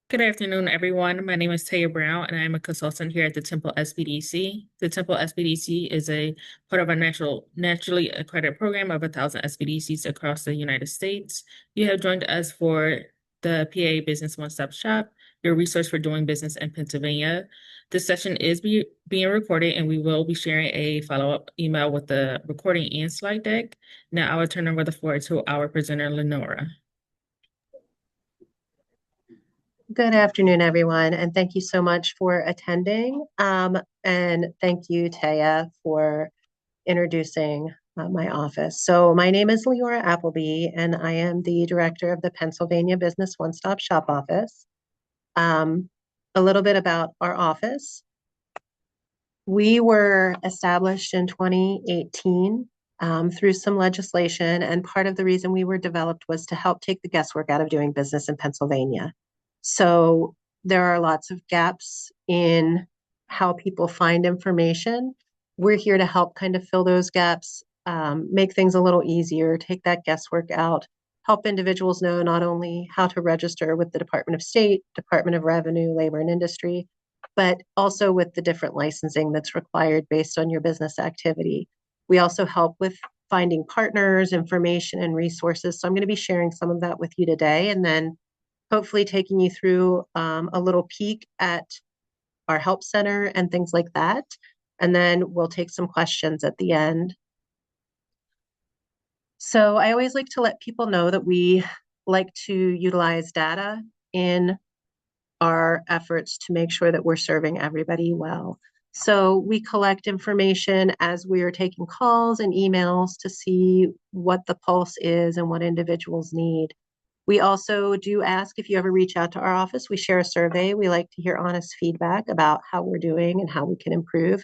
Good afternoon, everyone. My name is Taya Brown, and I'm a consultant here at the Temple SBDC. The Temple SBDC is a part of a naturally accredited program of 1,000 SBDCs across the United States. You have joined us for the PA Business One-Stop Shop, your resource for doing business in Pennsylvania. This session is being recorded, and we will be sharing a follow-up email with the recording and slide deck. Now, I will turn over the floor to our presenter, Leora. Good afternoon, everyone, and thank you so much for attending. And thank you, Taya, for introducing my office. So my name is Leora Appleby, and I am the director of the Pennsylvania Business One-Stop Shop office. A little bit about our office. We were established in 2018 through some legislation, and part of the reason we were developed was to help take the guesswork out of doing business in Pennsylvania. So there are lots of gaps in how people find information. We're here to help kind of fill those gaps, make things a little easier, take that guesswork out, help individuals know not only how to register with the Department of State, Department of Revenue, Labor and Industry, but also with the different licensing that's required based on your business activity. We also help with finding partners, information, and resources. So I'm going to be sharing some of that with you today, and then hopefully taking you through a little peek at our help center and things like that. And then we'll take some questions at the end. So I always like to let people know that we like to utilize data in our efforts to make sure that we're serving everybody well. So we collect information as we are taking calls and emails to see what the pulse is and what individuals need. We also do ask if you ever reach out to our office. We share a survey. We like to hear honest feedback about how we're doing and how we can improve.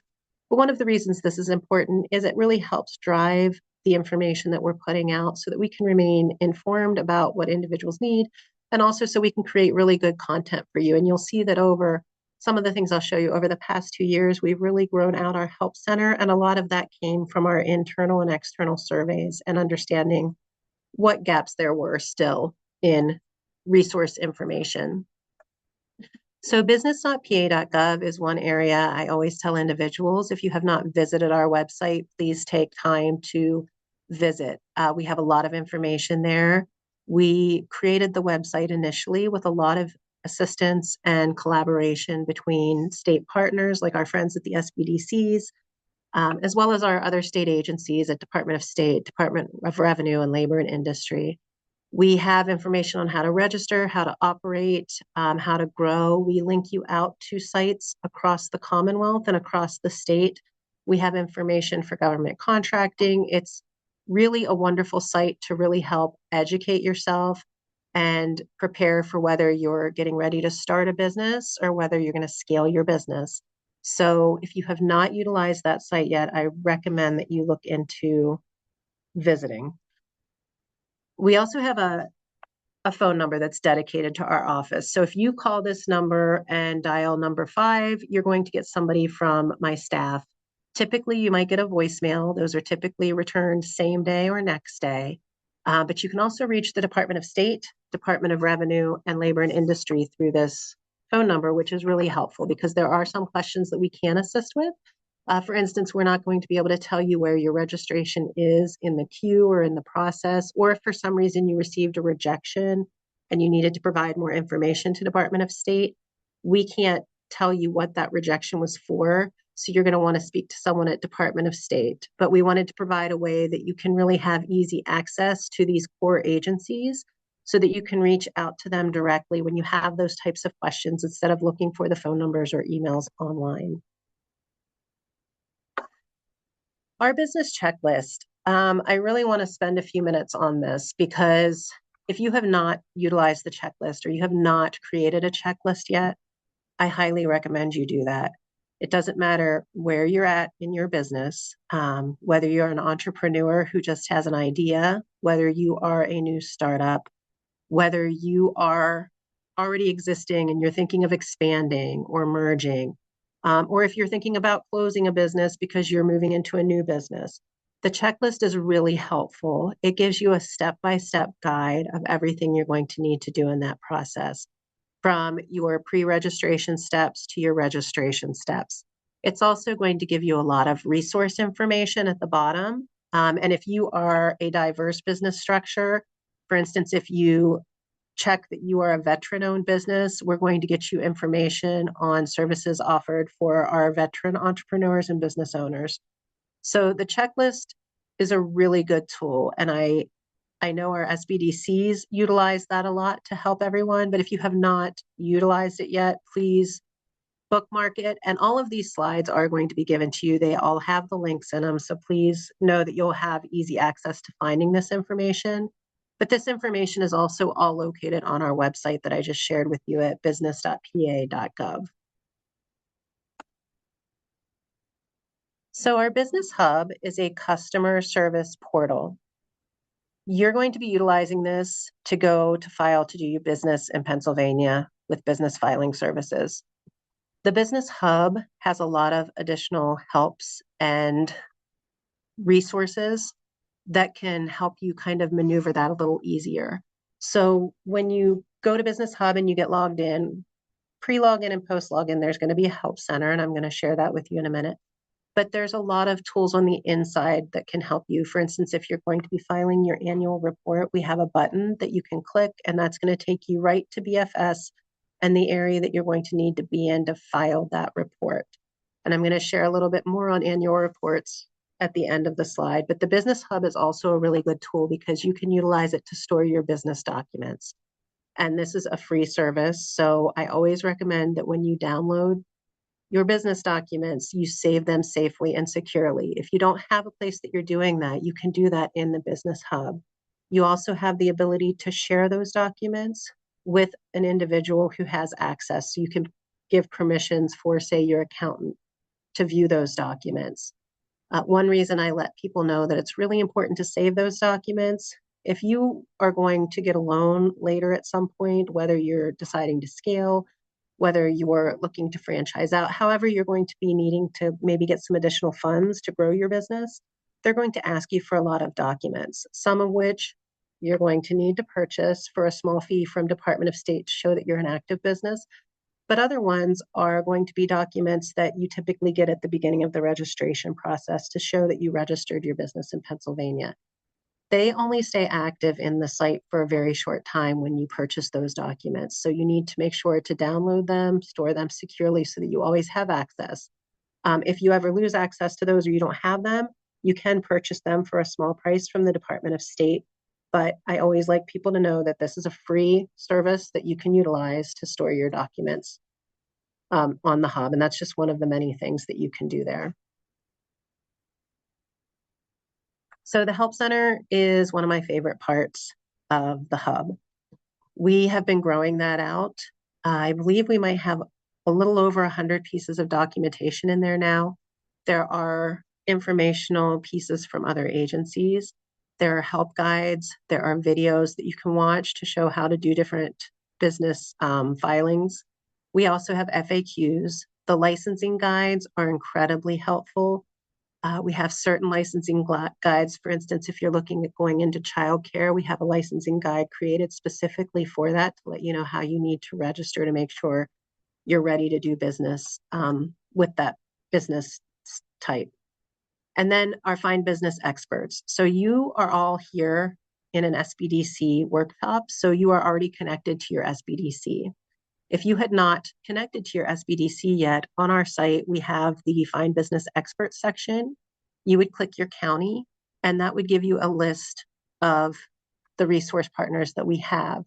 But one of the reasons this is important is it really helps drive the information that we're putting out so that we can remain informed about what individuals need, and also so we can create really good content for you. And you'll see that over some of the things I'll show you over the past 2 years, we've really grown out our help center. And a lot of that came from our internal and external surveys and understanding what gaps there were still in resource information. So business.pa.gov is one area I always tell individuals, if you have not visited our website, please take time to visit. We have a lot of information there. We created the website initially with a lot of assistance and collaboration between state partners like our friends at the SBDCs, as well as our other state agencies at Department of State, Department of Revenue, and Labor and Industry. We have information on how to register, how to operate, how to grow. We link you out to sites across the Commonwealth and across the state. We have information for government contracting. It's really a wonderful site to really help educate yourself and prepare for whether you're getting ready to start a business or whether you're going to scale your business. So if you have not utilized that site yet, I recommend that you look into visiting. We also have a phone number that's dedicated to our office. So if you call this number and dial number 5, you're going to get somebody from my staff. Typically, you might get a voicemail. Those are typically returned same day or next day. But you can also reach the Department of State, Department of Revenue, and Labor and Industry through this phone number, which is really helpful because there are some questions that we can assist with. For instance, we're not going to be able to tell you where your registration is in the queue or in the process, or if for some reason you received a rejection and you needed to provide more information to Department of State, we can't tell you what that rejection was for. So you're going to want to speak to someone at Department of State. But we wanted to provide a way that you can really have easy access to these core agencies so that you can reach out to them directly when you have those types of questions instead of looking for the phone numbers or emails online. Our business checklist. I really want to spend a few minutes on this because if you have not utilized the checklist or you have not created a checklist yet, I highly recommend you do that. It doesn't matter where you're at in your business, whether you're an entrepreneur who just has an idea, whether you are a new startup, whether you are already existing and you're thinking of expanding or merging, or if you're thinking about closing a business because you're moving into a new business. The checklist is really helpful. It gives you a step-by-step guide of everything you're going to need to do in that process. from your pre-registration steps to your registration steps. It's also going to give you a lot of resource information at the bottom. And if you are a diverse business structure, for instance, if you check that you are a veteran-owned business, we're going to get you information on services offered for our veteran entrepreneurs and business owners. So the checklist is a really good tool, and I know our SBDCs utilize that a lot to help everyone, but if you have not utilized it yet, please bookmark it. And all of these slides are going to be given to you. They all have the links in them, so please know that you'll have easy access to finding this information. But this information is also all located on our website that I just shared with you at business.pa.gov. So our Business Hub is a customer service portal. You're going to be utilizing this to go to file to do your business in Pennsylvania with business filing services. The Business Hub has a lot of additional helps and resources that can help you kind of maneuver that a little easier. So when you go to Business Hub and you get logged in, pre-login and post-login, there's going to be a help center, and I'm going to share that with you in a minute. But there's a lot of tools on the inside that can help you. For instance, if you're going to be filing your annual report, we have a button that you can click, and that's going to take you right to BFS and the area that you're going to need to be in to file that report. And I'm going to share a little bit more on annual reports at the end of the slide. But the Business Hub is also a really good tool because you can utilize it to store your business documents. And this is a free service. So I always recommend that when you download your business documents, you save them safely and securely. If you don't have a place that you're doing that, you can do that in the Business Hub. You also have the ability to share those documents with an individual who has access. So you can give permissions for, say, your accountant to view those documents. One reason I let people know that it's really important to save those documents, if you are going to get a loan later at some point, whether you're deciding to scale, whether you're looking to franchise out, however you're going to be needing to maybe get some additional funds to grow your business, they're going to ask you for a lot of documents, some of which you're going to need to purchase for a small fee from Department of State to show that you're an active business. But other ones are going to be documents that you typically get at the beginning of the registration process to show that you registered your business in Pennsylvania. They only stay active in the site for a very short time when you purchase those documents. So you need to make sure to download them, store them securely so that you always have access. If you ever lose access to those or you don't have them, you can purchase them for a small price from the Department of State. But I always like people to know that this is a free service that you can utilize to store your documents on the Hub. And that's just one of the many things that you can do there. So the Help Center is one of my favorite parts of the Hub. We have been growing that out. I believe we might have a little over 100 pieces of documentation in there now. There are informational pieces from other agencies. There are help guides. There are videos that you can watch to show how to do different business filings. We also have FAQs. The licensing guides are incredibly helpful. We have certain licensing guides. For instance, if you're looking at going into childcare, we have a licensing guide created specifically for that to let you know how you need to register to make sure you're ready to do business with that business type. And then our Find Business experts. So you are all here in an SBDC workshop, so you are already connected to your SBDC. If you had not connected to your SBDC yet, on our site, we have the Find Business Experts section. You would click your county, and that would give you a list of the resource partners that we have.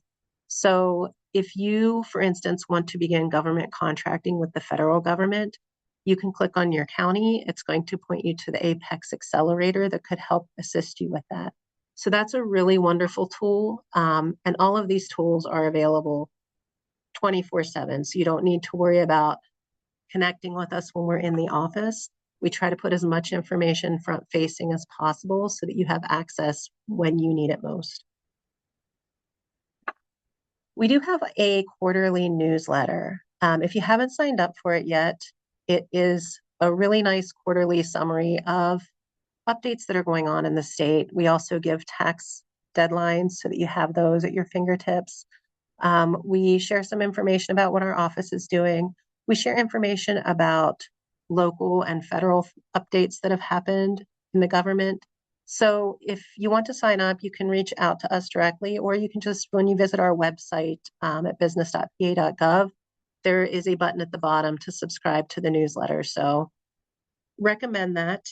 So if you, for instance, want to begin government contracting with the federal government, you can click on your county. It's going to point you to the Apex Accelerator that could help assist you with that. So that's a really wonderful tool. And all of these tools are available 24/7. So you don't need to worry about connecting with us when we're in the office. We try to put as much information front facing as possible so that you have access when you need it most. We do have a quarterly newsletter. If you haven't signed up for it yet, it is a really nice quarterly summary of updates that are going on in the state. We also give tax deadlines so that you have those at your fingertips. We share some information about what our office is doing. We share information about local and federal updates that have happened in the government. So if you want to sign up, you can reach out to us directly, or you can just, when you visit our website at business.pa.gov, there is a button at the bottom to subscribe to the newsletter. So recommend that.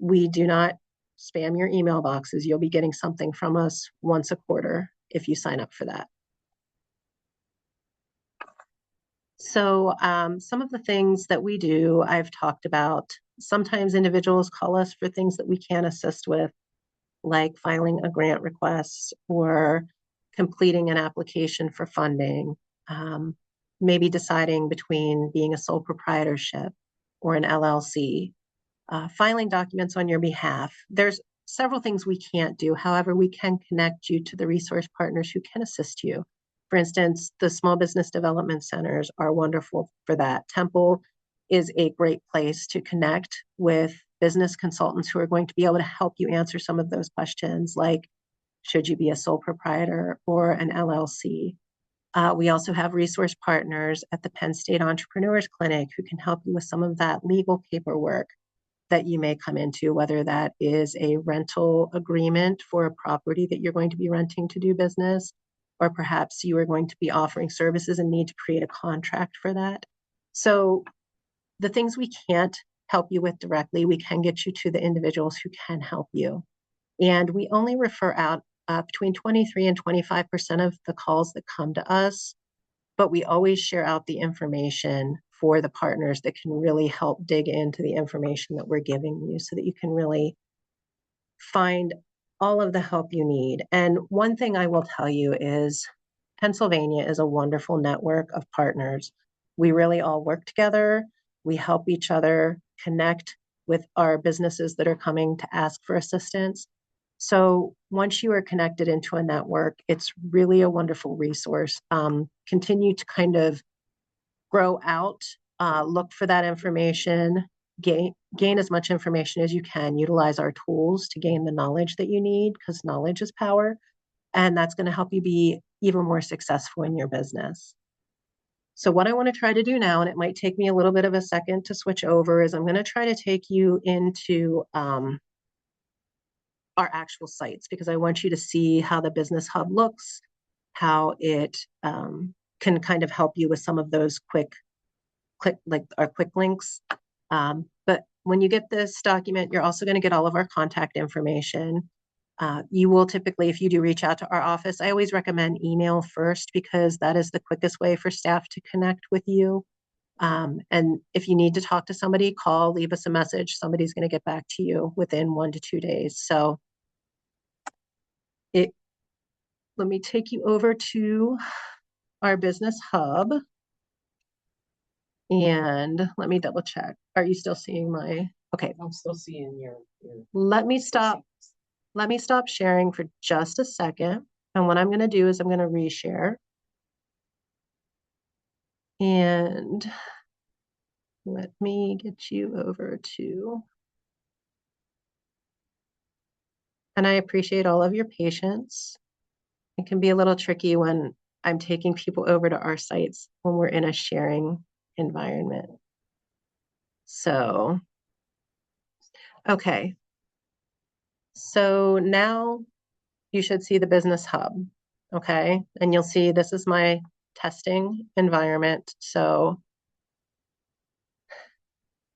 We do not spam your email boxes. You'll be getting something from us once a quarter if you sign up for that. So some of the things that we do, I've talked about. Sometimes individuals call us for things that we can't assist with, like filing a grant request or completing an application for funding, maybe deciding between being a sole proprietorship or an LLC, filing documents on your behalf. There's several things we can't do. However, we can connect you to the resource partners who can assist you. For instance, the small business development centers are wonderful for that. Temple is a great place to connect with business consultants who are going to be able to help you answer some of those questions, like should you be a sole proprietor or an LLC? We also have resource partners at the Penn State Entrepreneurs Clinic who can help you with some of that legal paperwork that you may come into, whether that is a rental agreement for a property that you're going to be renting to do business, or perhaps you are going to be offering services and need to create a contract for that. So the things we can't help you with directly, we can get you to the individuals who can help you. And we only refer out between 23 and 25% of the calls that come to us, but we always share out the information for the partners that can really help dig into the information that we're giving you so that you can really find all of the help you need. And one thing I will tell you is Pennsylvania is a wonderful network of partners. We really all work together. We help each other connect with our businesses that are coming to ask for assistance. So once you are connected into a network, it's really a wonderful resource. Continue to kind of grow out, look for that information, gain as much information as you can, utilize our tools to gain the knowledge that you need, because knowledge is power. And that's going to help you be even more successful in your business. So what I want to try to do now, and it might take me a little bit of a second to switch over, is I'm going to try to take you into our actual sites, because I want you to see how the Business Hub looks, how it can kind of help you with some of those quick links. But when you get this document, you're also going to get all of our contact information. You will typically, if you do reach out to our office, I always recommend email first, because that is the quickest way for staff to connect with you. And if you need to talk to somebody, call, leave us a message. Somebody's going to get back to you within 1 to 2 days. So let me take you over to our Business Hub. And let me double check. Are you still seeing my, okay. I'm still seeing your Let me stop sharing for just a second. And what I'm going to do is I'm going to reshare. And let me get you over to, and I appreciate all of your patience. It can be a little tricky when I'm taking people over to our sites when we're in a sharing environment. So, okay. So now you should see the Business Hub, okay? And you'll see this is my testing environment. So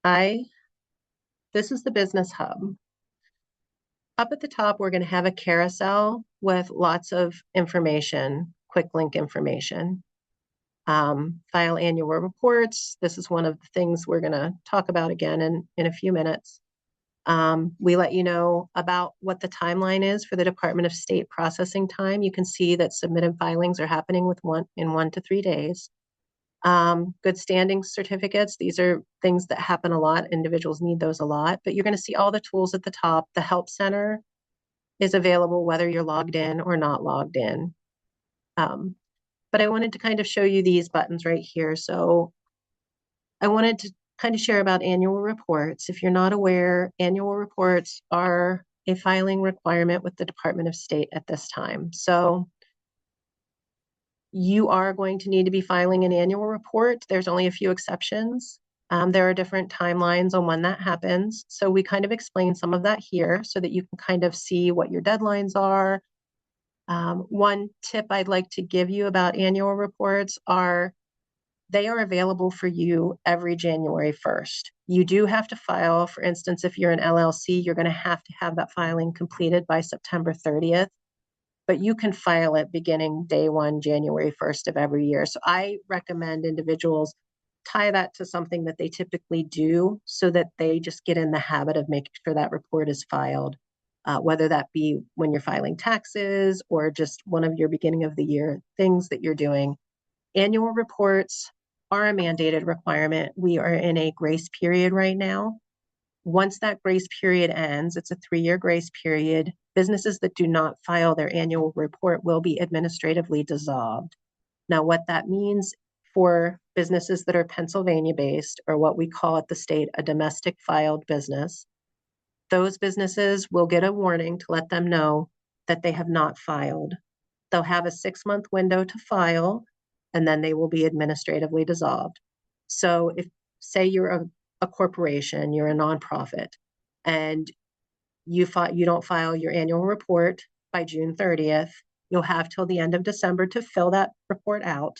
this is the Business Hub. Up at the top, we're going to have a carousel with lots of information, quick link information. File annual reports. This is one of the things we're going to talk about again in a few minutes. We let you know about what the timeline is for the Department of State processing time. You can see that submitted filings are happening in 1 to 3 days. Good standing certificates. These are things that happen a lot. Individuals need those a lot, but you're going to see all the tools at the top. The Help Center is available whether you're logged in or not logged in. But I wanted to kind of show you these buttons right here. So I wanted to kind of share about annual reports. If you're not aware, annual reports are a filing requirement with the Department of State at this time. So You are going to need to be filing an annual report. There's only a few exceptions. There are different timelines on when that happens. So we kind of explain some of that here so that you can kind of see what your deadlines are. One tip I'd like to give you about annual reports are they are available for you every January 1st. You do have to file, for instance, if you're an LLC, you're going to have that filing completed by September 30th, but you can file it beginning day one, January 1st of every year. So I recommend individuals tie that to something that they typically do so that they just get in the habit of making sure that report is filed, whether that be when you're filing taxes or just one of your beginning of the year things that you're doing. Annual reports are a mandated requirement. We are in a grace period right now. Once that grace period ends, it's a 3-year grace period. Businesses that do not file their annual report will be administratively dissolved. Now, what that means for businesses that are Pennsylvania based, or what we call at the state a domestic filed business, those businesses will get a warning to let them know that they have not filed. They'll have a 6-month window to file, and then they will be administratively dissolved. So if, say you're a corporation, you're a nonprofit, and you don't file your annual report by June 30th, you'll have till the end of December to fill that report out.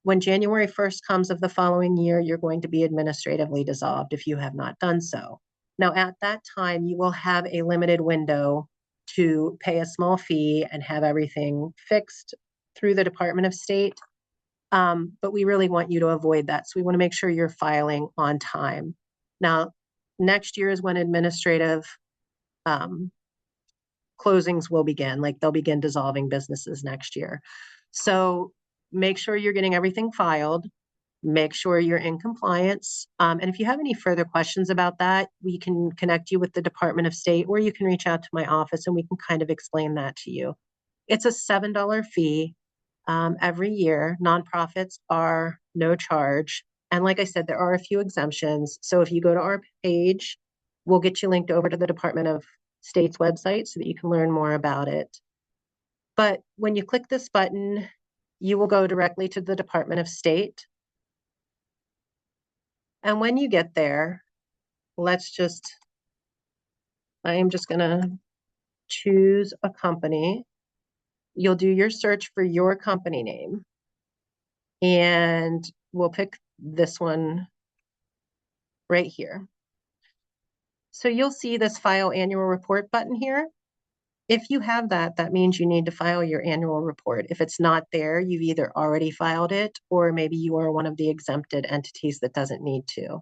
When January 1st comes of the following year, you're going to be administratively dissolved if you have not done so. Now, at that time, you will have a limited window to pay a small fee and have everything fixed through the Department of State. But we really want you to avoid that. So we want to make sure you're filing on time. Now, next year is when administrative closings will begin. Like they'll begin dissolving businesses next year. So make sure you're getting everything filed. Make sure you're in compliance. And if you have any further questions about that, we can connect you with the Department of State, or you can reach out to my office and we can kind of explain that to you. It's a $7 fee every year. Nonprofits are no charge. And like I said, there are a few exemptions. So if you go to our page, we'll get you linked over to the Department of State's website so that you can learn more about it. But when you click this button, you will go directly to the Department of State. And when you get there, I am just going to choose a company. You'll do your search for your company name. And we'll pick this one right here. So you'll see this file annual report button here. If you have that, that means you need to file your annual report. If it's not there, you've either already filed it, or maybe you are one of the exempted entities that doesn't need to.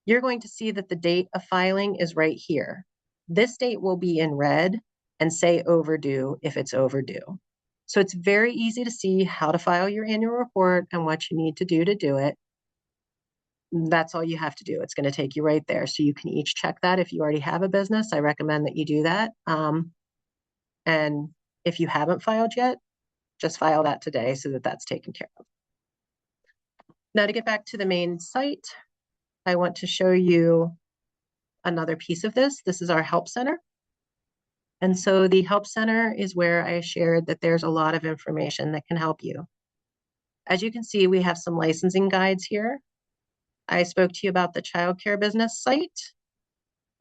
You're going to see that the date of filing is right here. This date will be in red and say overdue if it's overdue. So it's very easy to see how to file your annual report and what you need to do it. That's all you have to do. It's going to take you right there. So you can each check that. If you already have a business, I recommend that you do that. And if you haven't filed yet, just file that today so that that's taken care of. Now to get back to the main site, I want to show you another piece of this. This is our help center. And so the help center is where I shared that there's a lot of information that can help you. As you can see, we have some licensing guides here. I spoke to you about the childcare business site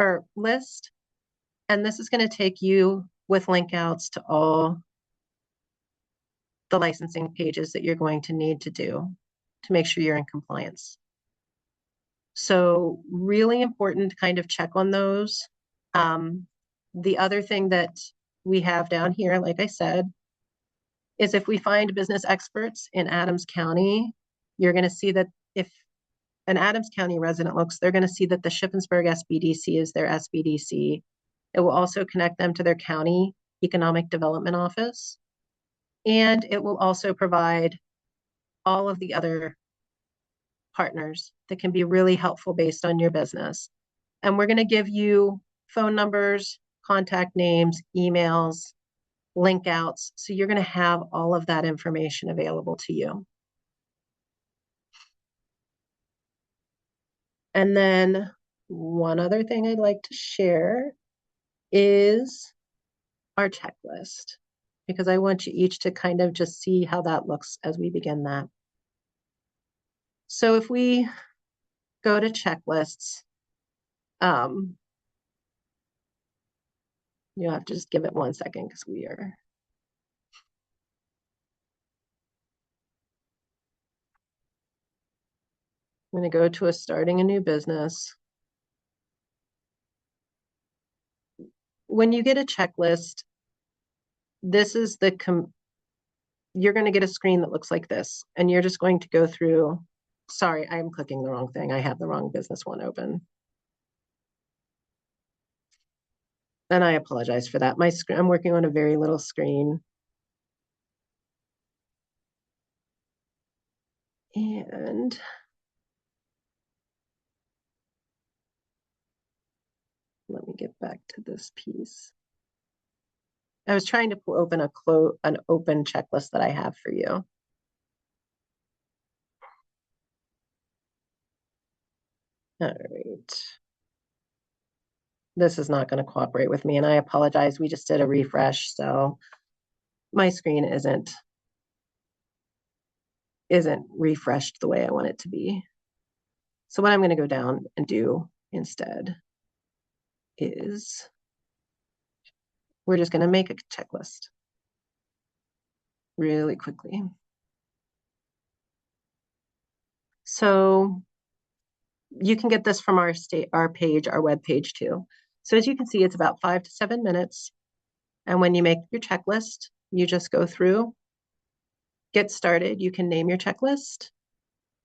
or list, and this is going to take you with link outs to all the licensing pages that you're going to need to do to make sure you're in compliance. So really important to kind of check on those. The other thing that we have down here, like I said, is if we find business experts in Adams County, you're going to see that if an Adams County resident looks, they're going to see that the Shippensburg SBDC is their SBDC. It will also connect them to their county economic development office. And it will also provide all of the other partners that can be really helpful based on your business. And we're going to give you phone numbers, contact names, emails, link outs. So you're going to have all of that information available to you. And then one other thing I'd like to share is our checklist. because I want you each to kind of just see how that looks as we begin that. So if we go to checklists, you'll have to just give it 1 second because we are. I'm going to go to starting a new business. When you get a checklist, this is you're going to get a screen that looks like this, and you're just going to go through. Sorry, I'm clicking the wrong thing. I have the wrong business one open. And I apologize for that. I'm working on a very little screen. And let me get back to this piece. I was trying to open an open checklist that I have for you. All right. This is not going to cooperate with me, and I apologize. We just did a refresh, so my screen isn't refreshed the way I want it to be. So what I'm going to go down and do instead is we're just going to make a checklist really quickly. So you can get this from our web page too. So as you can see, it's about 5 to 7 minutes. And when you make your checklist, you just go through, get started. You can name your checklist,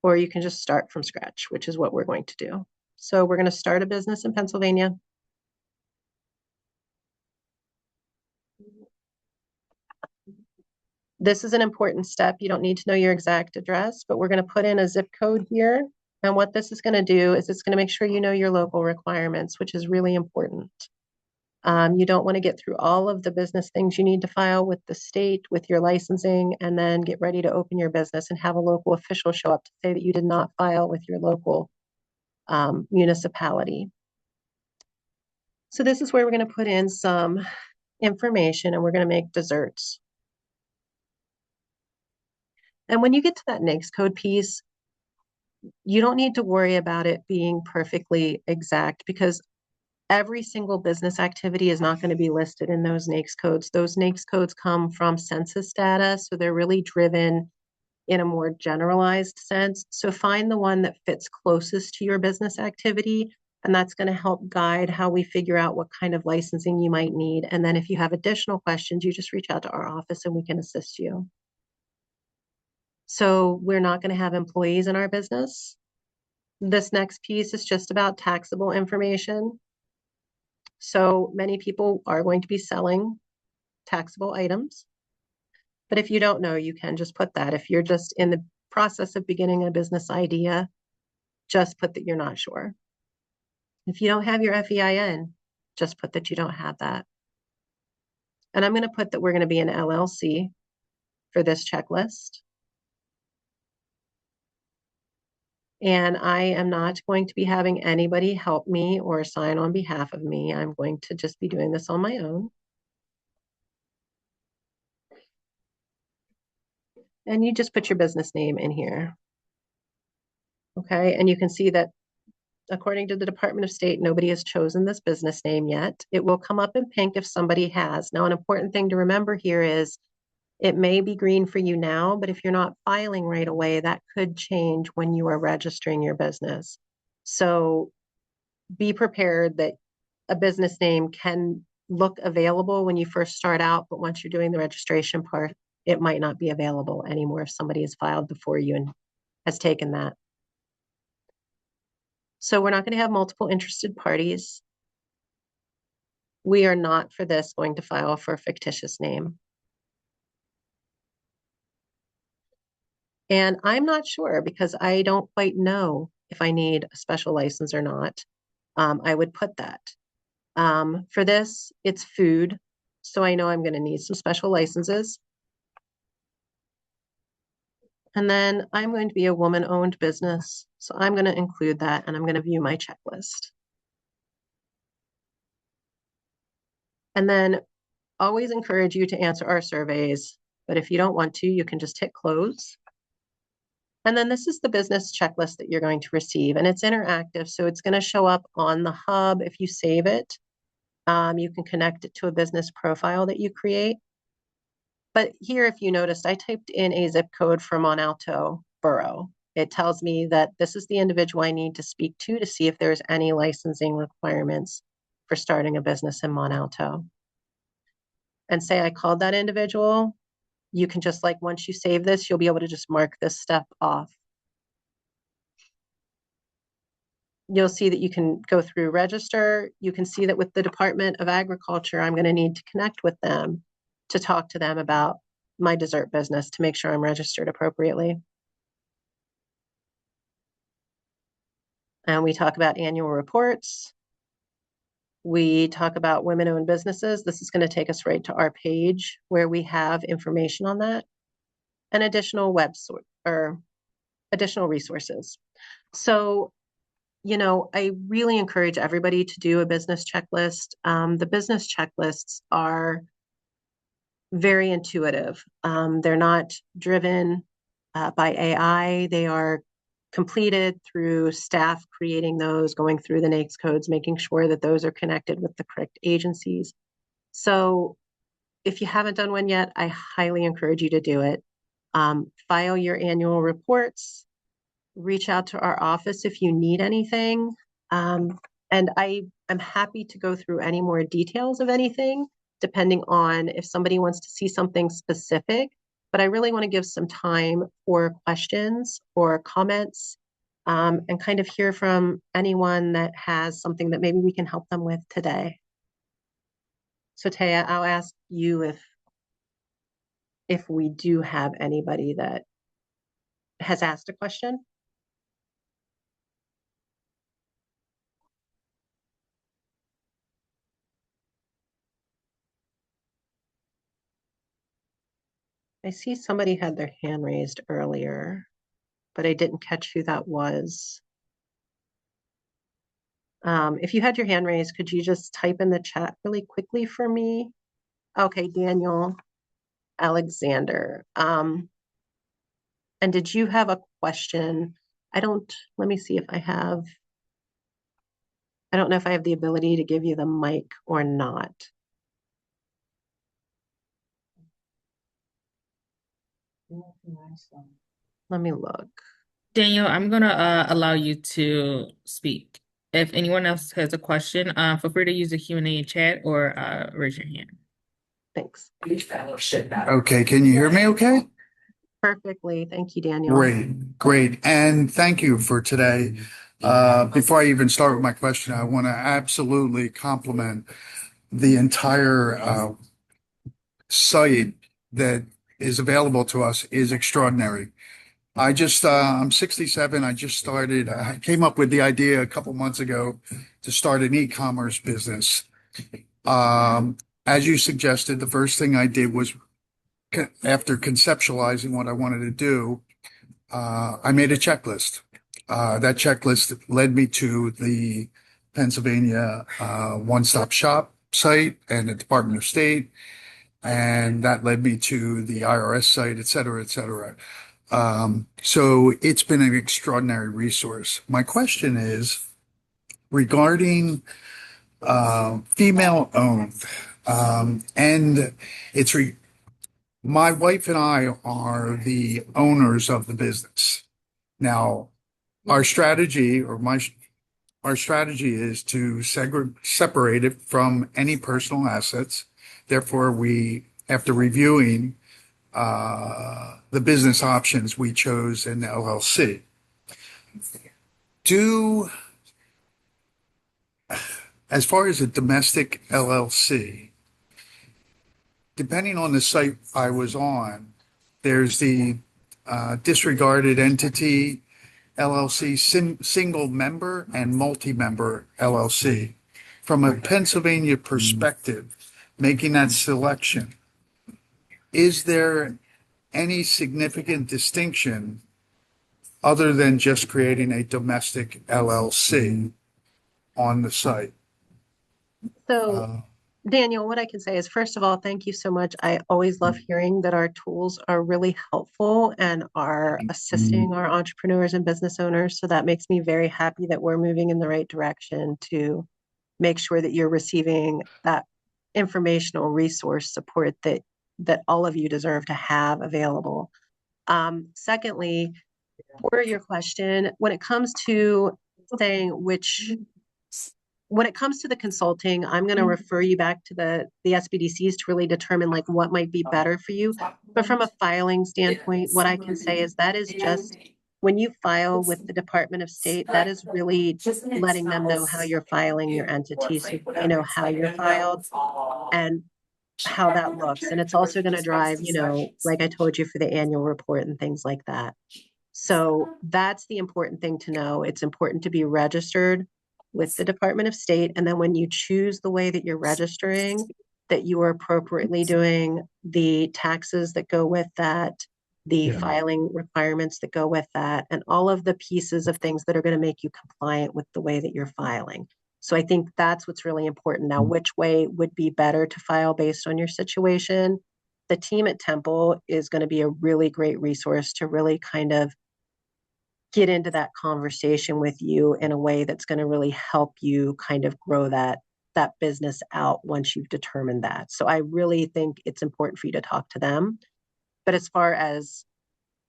or you can just start from scratch, which is what we're going to do. So we're going to start a business in Pennsylvania. This is an important step. You don't need to know your exact address, but we're going to put in a zip code here. And what this is going to do is it's going to make sure you know your local requirements, which is really important. You don't want to get through all of the business things you need to file with the state, with your licensing, and then get ready to open your business and have a local official show up to say that you did not file with your local municipality. So this is where we're going to put in some information, and we're going to make desserts. And when you get to that NAICS code piece, you don't need to worry about it being perfectly exact, because every single business activity is not going to be listed in those NAICS codes. Those NAICS codes come from census data, so they're really driven in a more generalized sense. So find the one that fits closest to your business activity, and that's going to help guide how we figure out what kind of licensing you might need. And then if you have additional questions, you just reach out to our office and we can assist you. So we're not going to have employees in our business. This next piece is just about taxable information. So many people are going to be selling taxable items. But if you don't know, you can just put that. If you're just in the process of beginning a business idea, just put that you're not sure. If you don't have your FEIN, just put that you don't have that. And I'm going to put that we're going to be an LLC for this checklist. And I am not going to be having anybody help me or sign on behalf of me. I'm going to just be doing this on my own. And you just put your business name in here. Okay, and you can see that according to the Department of State, nobody has chosen this business name yet. It will come up in pink if somebody has. Now, an important thing to remember here is it may be green for you now, but if you're not filing right away, that could change when you are registering your business. So be prepared that a business name can look available when you first start out, but once you're doing the registration part, it might not be available anymore if somebody has filed before you and has taken that. So we're not going to have multiple interested parties. We are not for this going to file for a fictitious name. And I'm not sure because I don't quite know if I need a special license or not. I would put that. For this, it's food. So I know I'm going to need some special licenses. And then I'm going to be a woman-owned business. So I'm going to include that, and I'm going to view my checklist. And then always encourage you to answer our surveys, but if you don't want to, you can just hit close. And then this is the business checklist that you're going to receive, and it's interactive, so it's going to show up on the hub if you save it. You can connect it to a business profile that you create. But here, if you noticed, I typed in a zip code for Monalto Borough. It tells me that this is the individual I need to speak to see if there's any licensing requirements for starting a business in Monalto. And say I called that individual, you can just like, once you save this, you'll be able to just mark this step off. You'll see that you can go through register. You can see that with the Department of Agriculture, I'm going to need to connect with them to talk to them about my dessert business to make sure I'm registered appropriately. And we talk about annual reports. We talk about women-owned businesses. This is going to take us right to our page where we have information on that and additional additional resources. So, I really encourage everybody to do a business checklist. The business checklists are very intuitive. They're not driven by AI. They are completed through staff creating those, going through the NAICS codes, making sure that those are connected with the correct agencies. So if you haven't done one yet, I highly encourage you to do it. File your annual reports, reach out to our office if you need anything. And I am happy to go through any more details of anything, depending on if somebody wants to see something specific. But I really want to give some time for questions or comments, and kind of hear from anyone that has something that maybe we can help them with today. So Taya, I'll ask you if we do have anybody that has asked a question. I see somebody had their hand raised earlier, but I didn't catch who that was. If you had your hand raised, could you just type in the chat really quickly for me? Okay, Daniel Alexander. And did you have a question? Let me see if I don't know if I have the ability to give you the mic or not. Let me look. Daniel, I'm gonna allow you to speak. If anyone else has a question, feel free to use the Q&A chat or raise your hand. Thanks. Okay, can you hear me okay? Perfectly. Thank you, Daniel. Great. And thank you for today. Before I even start with my question, I want to absolutely compliment the entire site that is available to us is extraordinary. I'm 67. I came up with the idea a couple months ago to start an e-commerce business. As you suggested, the first thing I did was after conceptualizing what I wanted to do, I made a checklist. That checklist led me to the Pennsylvania One-Stop Shop site and the Department of State, and that led me to the IRS site, et cetera, et cetera. So it's been an extraordinary resource. My question is regarding female owned, and my wife and I are the owners of the business. Now, our strategy our strategy is to separate it from any personal assets. Therefore, after reviewing the business options, we chose an LLC. As far as a domestic LLC, depending on the site I was on, there's the disregarded entity LLC, single member, and multi-member LLC. From a Pennsylvania perspective, making that selection, is there any significant distinction other than just creating a domestic LLC on the site? So Daniel, what I can say is, first of all, thank you so much. I always love hearing that our tools are really helpful and are assisting our entrepreneurs and business owners. So that makes me very happy that we're moving in the right direction to make sure that you're receiving that informational resource support that all of you deserve to have available. Secondly, for your question, when it comes to saying when it comes to the consulting, I'm going to refer you back to the SBDCs to really determine like what might be better for you. But from a filing standpoint, what I can say is that is just when you file with the Department of State, that is really letting them know how you're filing your entity so they know how you're filed and how that looks. And it's also going to drive, like I told you, for the annual report and things like that. So that's the important thing to know. It's important to be registered with the Department of State. And then when you choose the way that you're registering, that you are appropriately doing the taxes that go with that, the filing requirements that go with that, and all of the pieces of things that are going to make you compliant with the way that you're filing. So I think that's what's really important. Now, which way would be better to file based on your situation? The team at Temple is going to be a really great resource to really kind of get into that conversation with you in a way that's going to really help you kind of grow that business out once you've determined that. So I really think it's important for you to talk to them. But as far as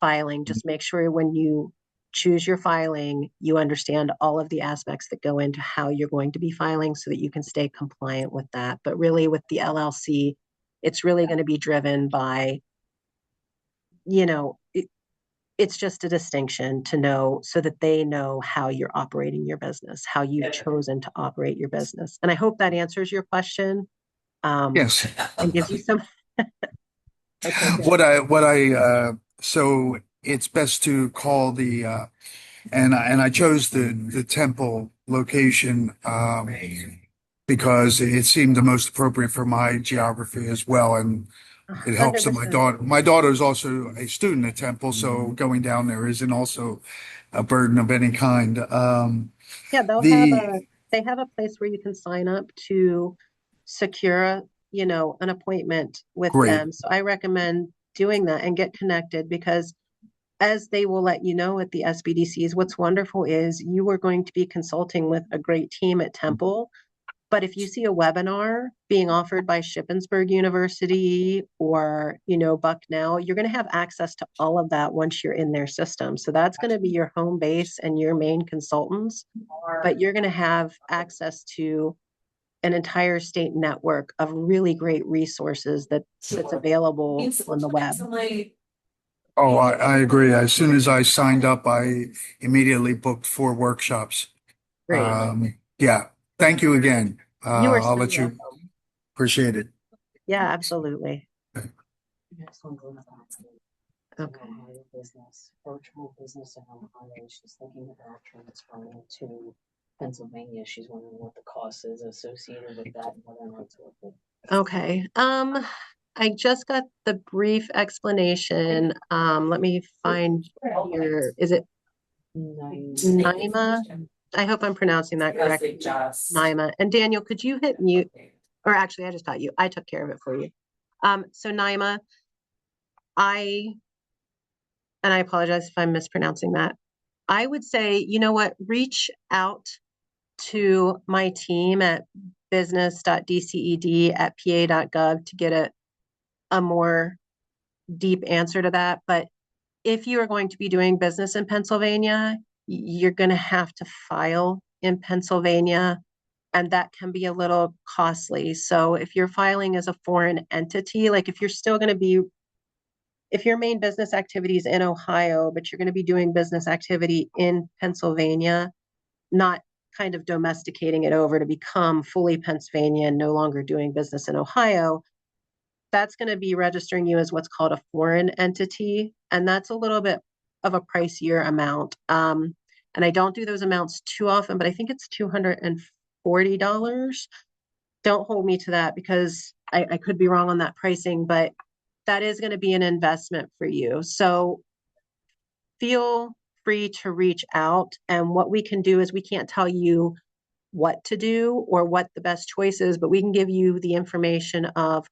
filing, just make sure when you choose your filing, you understand all of the aspects that go into how you're going to be filing so that you can stay compliant with that. But really with the LLC, it's really going to be driven by, it's just a distinction to know so that they know how you're operating your business, how you've chosen to operate your business. And I hope that answers your question. Yes. And gives you some. Okay, So it's best to call and I chose the temple location, because it seemed the most appropriate for my geography as well. And it helps that 100%. my daughter is also a student at Temple, so going down there isn't also a burden of any kind. Yeah, The they have a place where you can sign up to secure, an appointment with Great. them. So I recommend doing that and get connected because as they will let you know at the SBDCs, what's wonderful is you are going to be consulting with a great team at Temple. But if you see a webinar being offered by Shippensburg University or, Bucknell, you're going to have access to all of that once you're in their system. So that's going to be your home base and your main consultants, but you're going to have access to an entire state network of really great resources that's available on the web. Oh, I agree. As soon as I signed up, I immediately booked 4 workshops. Great. Yeah. Thank you again. You are I'll so let you welcome. appreciate it. Yeah, absolutely. Okay. Business, virtual business in Ohio. She's thinking about transferring to Pennsylvania. She's wondering what the cost is associated with that and whether or not it's worth it. Okay. I just got the brief explanation. Let me find your, is it Naima? I hope I'm pronouncing that correctly. Naima. And Daniel, could you hit mute? Or actually, I just taught you. I took care of it for you. So Naima, and I apologize if I'm mispronouncing that. I would say, you know what, reach out to my team at business.dced@pa.gov to get a more deep answer to that. But if you are going to be doing business in Pennsylvania, you're going to have to file in Pennsylvania, and that can be a little costly. So if you're filing as a foreign entity, like if your main business activity is in Ohio, but you're going to be doing business activity in Pennsylvania, not kind of domesticating it over to become fully Pennsylvania and no longer doing business in Ohio, that's going to be registering you as what's called a foreign entity. And that's a little bit of a pricier amount. And I don't do those amounts too often, but I think it's $240. Don't hold me to that because I could be wrong on that pricing, but that is going to be an investment for you. So feel free to reach out. And what we can do is we can't tell you what to do or what the best choice is, but we can give you the information of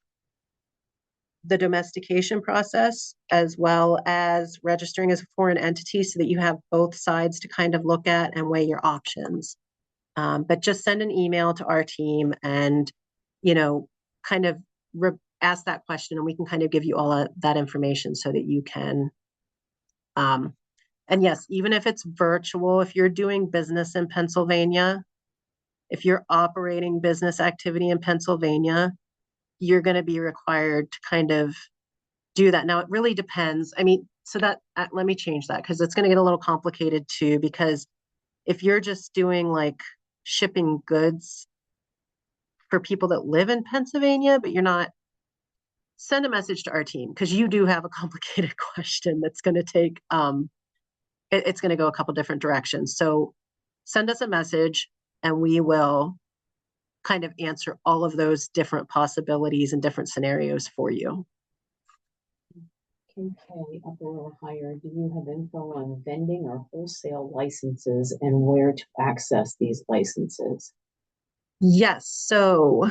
the domestication process as well as registering as a foreign entity so that you have both sides to kind of look at and weigh your options. But just send an email to our team and, you know, kind of ask that question and we can kind of give you all of that information so that you can. And yes, even if it's virtual, if you're doing business in Pennsylvania, if you're operating business activity in Pennsylvania, you're going to be required to kind of do that. Now, it really depends. I mean, so that, let me change that because it's going to get a little complicated too, because if you're just doing like shipping goods for people that live in Pennsylvania, but you're not, send a message to our team because you do have a complicated question that's going to take, it's going to go a couple different directions. So send us a message and we will kind of answer all of those different possibilities and different scenarios for you. KK, upper or higher, do you have info on vending or wholesale licenses and where to access these licenses? Yes. So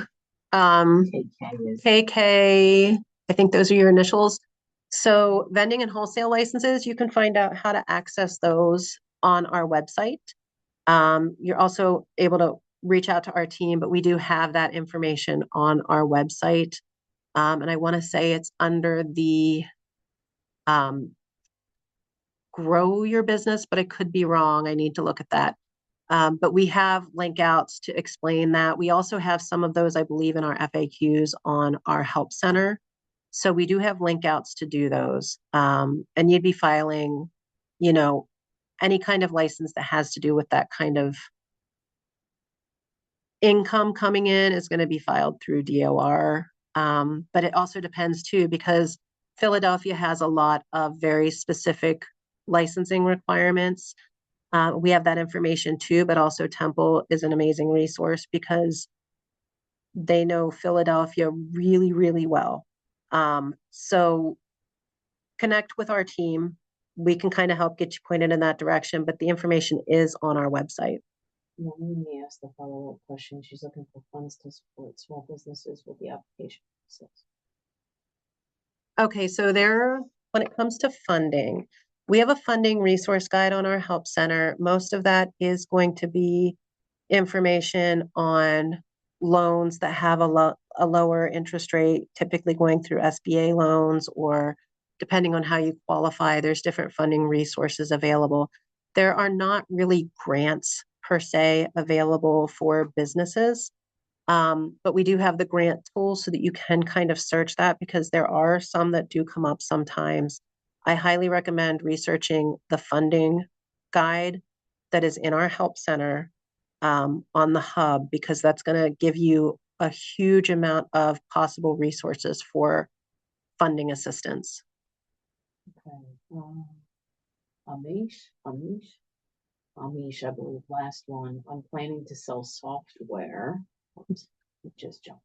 KK, I think those are your initials. So vending and wholesale licenses, you can find out how to access those on our website. You're also able to reach out to our team, but we do have that information on our website. And I want to say it's under the grow your business, but I could be wrong. I need to look at that. But we have link outs to explain that. We also have some of those, I believe, in our FAQs on our help center. So we do have link outs to do those. And you'd be filing, you know, any kind of license that has to do with that kind of income coming in is going to be filed through DOR. But it also depends too, because Philadelphia has a lot of very specific licensing requirements. We have that information too, but also Temple is an amazing resource because they know Philadelphia really, really well. So connect with our team. We can kind of help get you pointed in that direction, but the information is on our website. Let me ask the follow-up question. She's looking for funds to support small businesses with the application process. Okay, so when it comes to funding, we have a funding resource guide on our help center. Most of that is going to be information on loans that have a lower interest rate, typically going through SBA loans, or depending on how you qualify, there's different funding resources available. There are not really grants per se available for businesses. But we do have the grant tool so that you can kind of search that because there are some that do come up sometimes. I highly recommend researching the funding guide that is in our help center on the hub because that's going to give you a huge amount of possible resources for funding assistance. Okay. Amish, I believe, last one. I'm planning to sell software. Oops, just jump.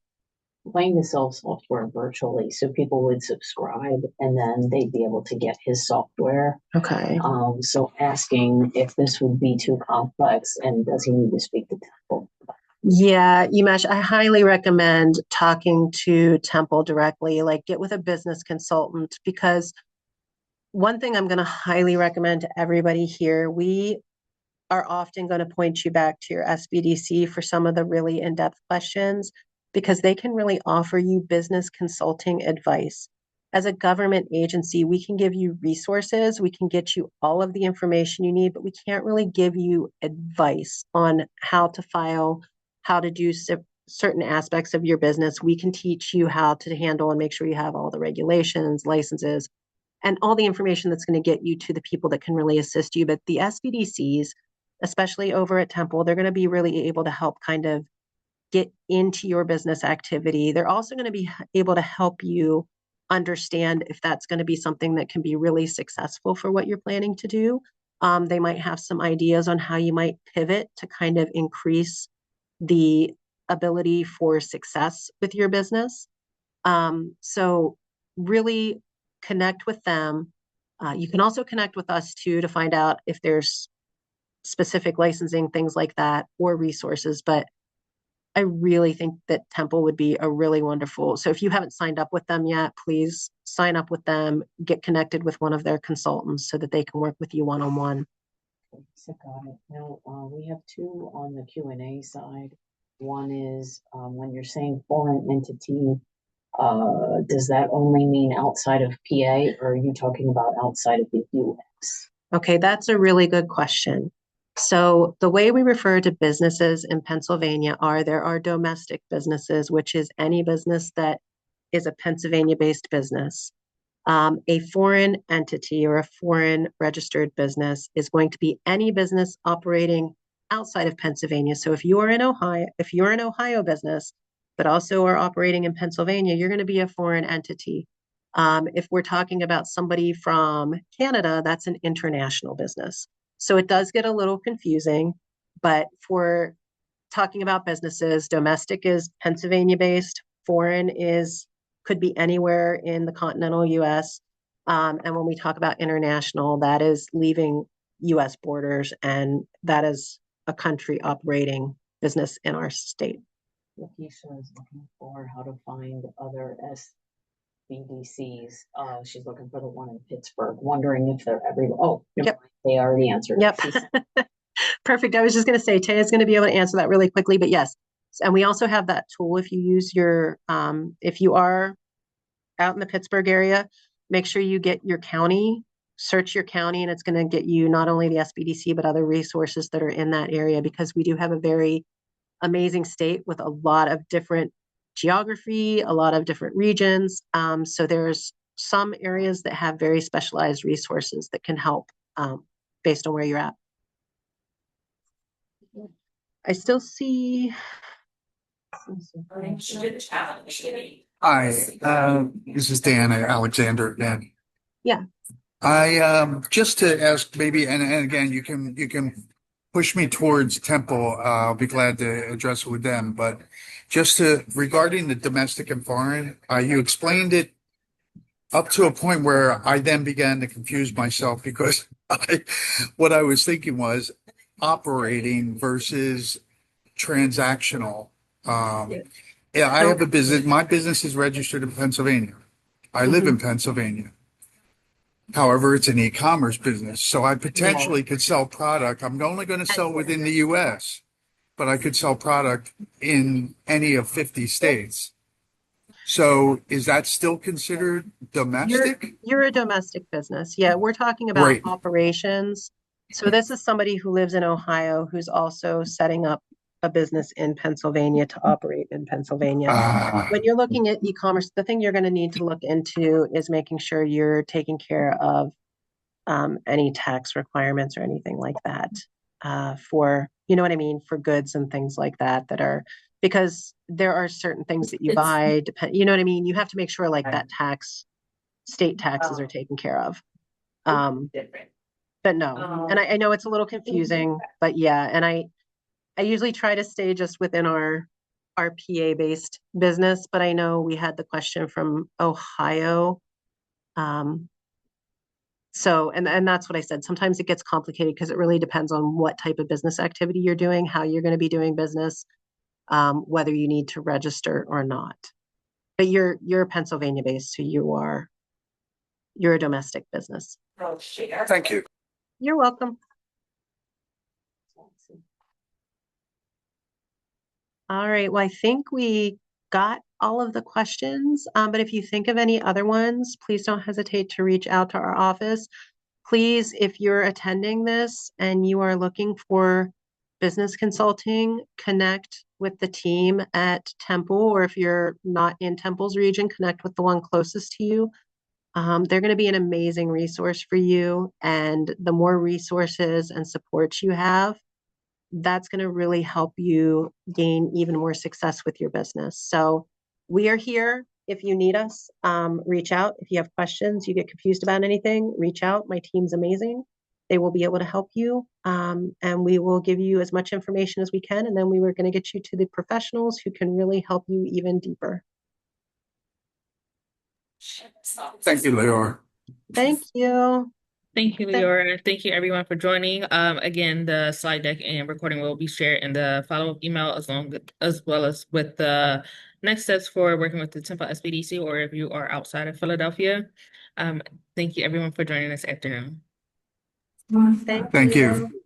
I'm planning to sell software virtually, so people would subscribe and then they'd be able to get his software. Okay. So asking if this would be too complex and does he need to speak to Temple? Yeah, Umesh, I highly recommend talking to Temple directly, like get with a business consultant because one thing I'm going to highly recommend to everybody here, we are often going to point you back to your SBDC for some of the really in-depth questions because they can really offer you business consulting advice. As a government agency, we can give you resources, we can get you all of the information you need, but we can't really give you advice on how to file, how to do certain aspects of your business. We can teach you how to handle and make sure you have all the regulations, licenses, and all the information that's going to get you to the people that can really assist you. But the SBDCs, especially over at Temple, they're going to be really able to help kind of get into your business activity. They're also going to be able to help you understand if that's going to be something that can be really successful for what you're planning to do. They might have some ideas on how you might pivot to kind of increase the ability for success with your business. So really connect with them. You can also connect with us too to find out if there's specific licensing, things like that, or resources. But I really think that Temple would be a really wonderful. So if you haven't signed up with them yet, please sign up with them, get connected with one of their consultants so that they can work with you one-on-one. So got it. Now, we have two on the Q&A side. One is, when you're saying foreign entity, does that only mean outside of PA, or are you talking about outside of the US? Okay, that's a really good question. So the way we refer to businesses in Pennsylvania there are domestic businesses, which is any business that is a Pennsylvania-based business. A foreign entity or a foreign registered business is going to be any business operating outside of Pennsylvania. So if you're an Ohio business, but also are operating in Pennsylvania, you're going to be a foreign entity. If we're talking about somebody from Canada, that's an international business. So it does get a little confusing, but for talking about businesses, domestic is Pennsylvania based, foreign could be anywhere in the continental US. And when we talk about international, that is leaving US borders, and that is a country operating business in our state. Lakeisha is looking for how to find other SBDCs. She's looking for the one in Pittsburgh, wondering if they're everywhere. Oh, Yep. They already answered. Yep. Perfect. I was just going to say, Taya's going to be able to answer that really quickly, but yes. And we also have that tool if you use if you are out in the Pittsburgh area, make sure you get your county, search your county, and it's going to get you not only the SBDC, but other resources that are in that area, because we do have a very amazing state with a lot of different geography, a lot of different regions. So there's some areas that have very specialized resources that can help based on where you're at. I still see. Hi, this is Dan Alexander again. Yeah. I just to ask maybe, and again, you can push me towards Temple. I'll be glad to address it with them. But just regarding the domestic and foreign, you explained it up to a point where I then began to confuse myself because what I was thinking was operating versus transactional. Yeah, I have a business. My business is registered in Pennsylvania. I live in Pennsylvania. However, it's an e-commerce business, so I potentially could sell product. I'm only going to sell within the US, but I could sell product in any of 50 states. So is that still considered domestic? You're a domestic business. Yeah, we're talking about Right. operations. So this is somebody who lives in Ohio who's also setting up a business in Pennsylvania to operate in Pennsylvania. When you're looking at e-commerce, the thing you're going to need to look into is making sure you're taking care of any tax requirements or anything like that for, you know what I mean, for goods and things like that because there are certain things that you buy, you know what I mean? You have to make sure like that state taxes are taken care of. But no, and I know it's a little confusing, but yeah, and I usually try to stay just within our PA based business, but I know we had the question from Ohio. So, and that's what I said. Sometimes it gets complicated because it really depends on what type of business activity you're doing, how you're going to be doing business, whether you need to register or not. But you're Pennsylvania based, so you're a domestic business. Thank you. You're welcome. All right. Well, I think we got all of the questions, but if you think of any other ones, please don't hesitate to reach out to our office. Please, if you're attending this and you are looking for business consulting, connect with the team at Temple, or if you're not in Temple's region, connect with the one closest to you. They're going to be an amazing resource for you. And the more resources and supports you have, that's going to really help you gain even more success with your business. So we are here. If you need us, reach out. If you have questions, you get confused about anything, reach out. My team's amazing. They will be able to help you. And we will give you as much information as we can. And then we were going to get you to the professionals who can really help you even deeper. Thank you, Leora. Thank you. Thank you, Thank- Leora. Thank you, everyone, for joining. Again, the slide deck and recording will be shared in the follow-up email as well as with the next steps for working with the Temple SBDC, or if you are outside of Philadelphia. Thank you, everyone, for joining this afternoon. Thank Thank you. you.